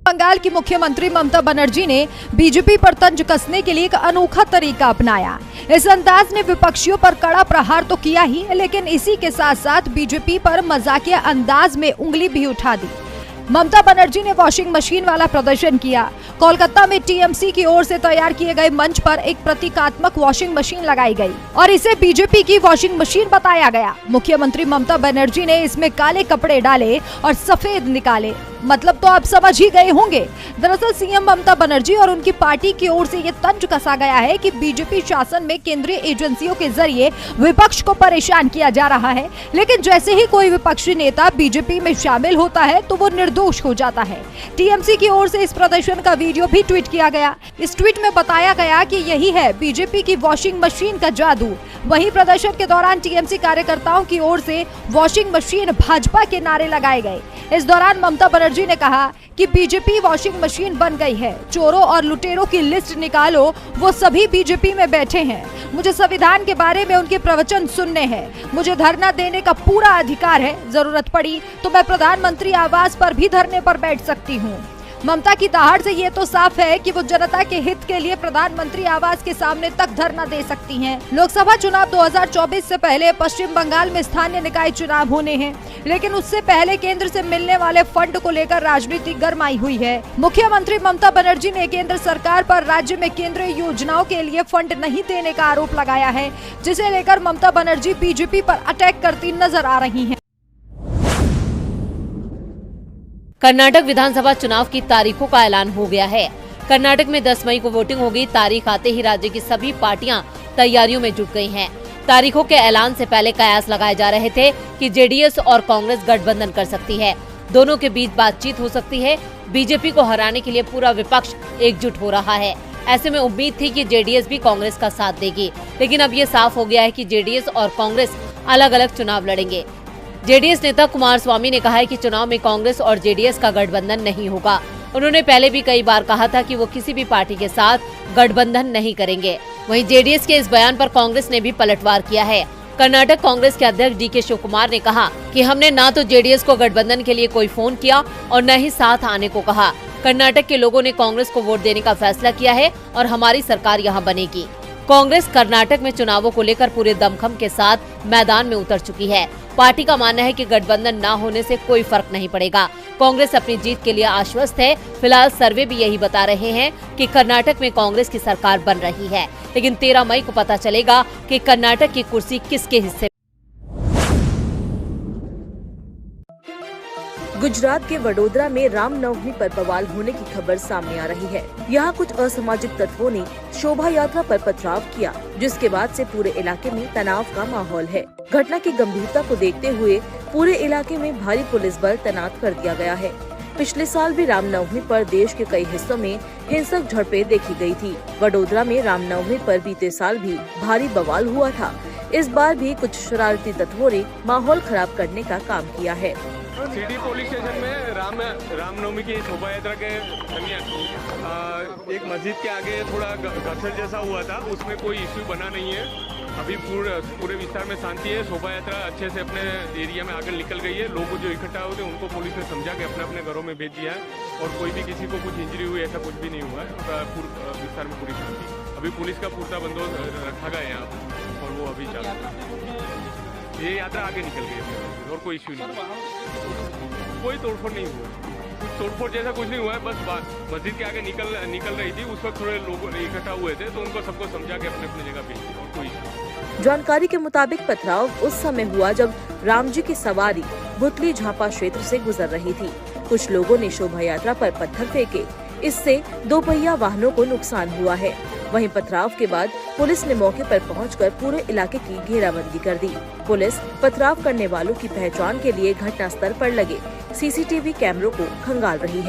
बंगाल की मुख्यमंत्री ममता बनर्जी ने बीजेपी पर तंज कसने के लिए एक अनोखा तरीका अपनाया। इस अंदाज ने विपक्षियों पर कड़ा प्रहार तो किया ही, लेकिन इसी के साथ साथ बीजेपी पर मजाकिया अंदाज में उंगली भी उठा दी। ममता बनर्जी ने वॉशिंग मशीन वाला प्रदर्शन किया। कोलकाता में टीएमसी की ओर से तैयार किए गए मंच पर एक प्रतीकात्मक वॉशिंग मशीन लगाई गई और इसे बीजेपी की वॉशिंग मशीन बताया गया। मुख्यमंत्री ममता बनर्जी ने इसमें काले कपड़े डाले और सफेद निकाले। मतलब तो आप समझ ही गए होंगे। दरअसल सीएम ममता बनर्जी और उनकी पार्टी की ओर से ये तंज कसा गया है कि बीजेपी शासन में केंद्रीय एजेंसियों के जरिए विपक्ष को परेशान किया जा रहा है, लेकिन जैसे ही कोई विपक्षी नेता बीजेपी में शामिल होता है तो वो निर्दोष हो जाता है। टीएमसी की ओर से इस प्रदर्शन का वीडियो भी ट्वीट किया गया। इस ट्वीट में बताया गया कि यही है बीजेपी की वॉशिंग मशीन का जादू। वहीं प्रदर्शन के दौरान टीएमसी कार्यकर्ताओं की ओर से वॉशिंग मशीन भाजपा के नारे लगाए गए। इस दौरान ममता बनर्जी ने कहा कि बीजेपी वॉशिंग मशीन बन गई है। चोरों और लुटेरों की लिस्ट निकालो, वो सभी बीजेपी में बैठे हैं। मुझे संविधान के बारे में उनके प्रवचन सुनने हैं। मुझे धरना देने का पूरा अधिकार है। जरूरत पड़ी तो मैं प्रधानमंत्री आवास पर भी धरने पर बैठ सकती हूँ। ममता की दहाड़ से ये तो साफ है कि वो जनता के हित के लिए प्रधानमंत्री आवास के सामने तक धरना दे सकती हैं। लोकसभा चुनाव 2024 से पहले पश्चिम बंगाल में स्थानीय निकाय चुनाव होने हैं, लेकिन उससे पहले केंद्र से मिलने वाले फंड को लेकर राजनीति गरमाई हुई है। मुख्यमंत्री ममता बनर्जी ने केंद्र सरकार पर राज्य में केंद्रीय योजनाओं के लिए फंड नहीं देने का आरोप लगाया है, जिसे लेकर ममता बनर्जी बीजेपी पर अटैक करती नजर आ रही हैं। कर्नाटक विधानसभा चुनाव की तारीखों का ऐलान हो गया है। कर्नाटक में 10 मई को वोटिंग होगी। तारीख आते ही राज्य की सभी पार्टियां तैयारियों में जुट गई हैं। तारीखों के ऐलान से पहले कयास लगाए जा रहे थे कि जेडीएस और कांग्रेस गठबंधन कर सकती है। दोनों के बीच बातचीत हो सकती है। बीजेपी को हराने के लिए पूरा विपक्ष एकजुट हो रहा है। ऐसे में उम्मीद थी कि जेडीएस भी कांग्रेस का साथ देगी, लेकिन अब ये साफ हो गया है कि जेडीएस और कांग्रेस अलग अलग चुनाव लड़ेंगे। जेडीएस नेता कुमारस्वामी ने कहा है कि चुनाव में कांग्रेस और जेडीएस का गठबंधन नहीं होगा। उन्होंने पहले भी कई बार कहा था कि वो किसी भी पार्टी के साथ गठबंधन नहीं करेंगे। वहीं जेडीएस के इस बयान पर कांग्रेस ने भी पलटवार किया है। कर्नाटक कांग्रेस के अध्यक्ष डीके शिव कुमार ने कहा कि हमने न तो जेडीएस को गठबंधन के लिए कोई फोन किया और न ही साथ आने को कहा। कर्नाटक के लोगों ने कांग्रेस को वोट देने का फैसला किया है और हमारी सरकार यहाँ बनेगी। कांग्रेस कर्नाटक में चुनावों को लेकर पूरे दमखम के साथ मैदान में उतर चुकी है। पार्टी का मानना है कि गठबंधन न होने से कोई फर्क नहीं पड़ेगा। कांग्रेस अपनी जीत के लिए आश्वस्त है। फिलहाल सर्वे भी यही बता रहे हैं कि कर्नाटक में कांग्रेस की सरकार बन रही है, लेकिन 13 मई को पता चलेगा कि कर्नाटक की कुर्सी किसके हिस्से। गुजरात के वडोदरा में रामनवमी पर बवाल होने की खबर सामने आ रही है। यहाँ कुछ असामाजिक तत्वों ने शोभा यात्रा पर पथराव किया, जिसके बाद से पूरे इलाके में तनाव का माहौल है। घटना की गंभीरता को देखते हुए पूरे इलाके में भारी पुलिस बल तैनात कर दिया गया है। पिछले साल भी रामनवमी पर देश के कई हिस्सों में हिंसक झड़पें देखी गई थी। वडोदरा में रामनवमी पर बीते साल भी भारी बवाल हुआ था। इस बार भी कुछ शरारती तत्वों ने माहौल खराब करने का काम किया है। सिटी पुलिस स्टेशन में रामनवमी की शोभा यात्रा के दरमियान एक मस्जिद के आगे थोड़ा घर्षण जैसा हुआ था। उसमें कोई इश्यू बना नहीं है। अभी पूरे विस्तार में शांति है। शोभा यात्रा अच्छे से अपने एरिया में आगे निकल गई है। लोग जो इकट्ठा हुए थे उनको पुलिस ने समझा के अपने अपने घरों में भेज दिया है और कोई भी किसी को कुछ इंजरी हुई ऐसा कुछ भी नहीं हुआ है। विस्तार में पूरी शांति। अभी पुलिस का पूरा बंदोबस्त रखा गया है यहाँ पर और वो अभी चल रहा है। ये यात्रा आगे निकल गई है और कोई इश्यू नहीं, कोई तोड़फोड़ नहीं हुआ। तोड़फोड़ जैसा कुछ नहीं हुआ है। बस मस्जिद के आगे निकल रही थी। उस वक्त थोड़े लोग इकट्ठा हुए थे तो उनको सबको समझा के अपने अपनी जगह भेज दिया और कोई। जानकारी के मुताबिक पथराव उस समय हुआ जब राम जी की सवारी भुतली झापा क्षेत्र से गुजर रही थी। कुछ लोगों ने शोभा यात्रा पर पत्थर फेंके। इससे 2 पहिया वाहनों को नुकसान हुआ है। वहीं पथराव के बाद पुलिस ने मौके पर पहुंचकर पूरे इलाके की घेराबंदी कर दी। पुलिस पथराव करने वालों की पहचान के लिए घटनास्थल पर लगे सीसीटीवी कैमरों को खंगाल रही है।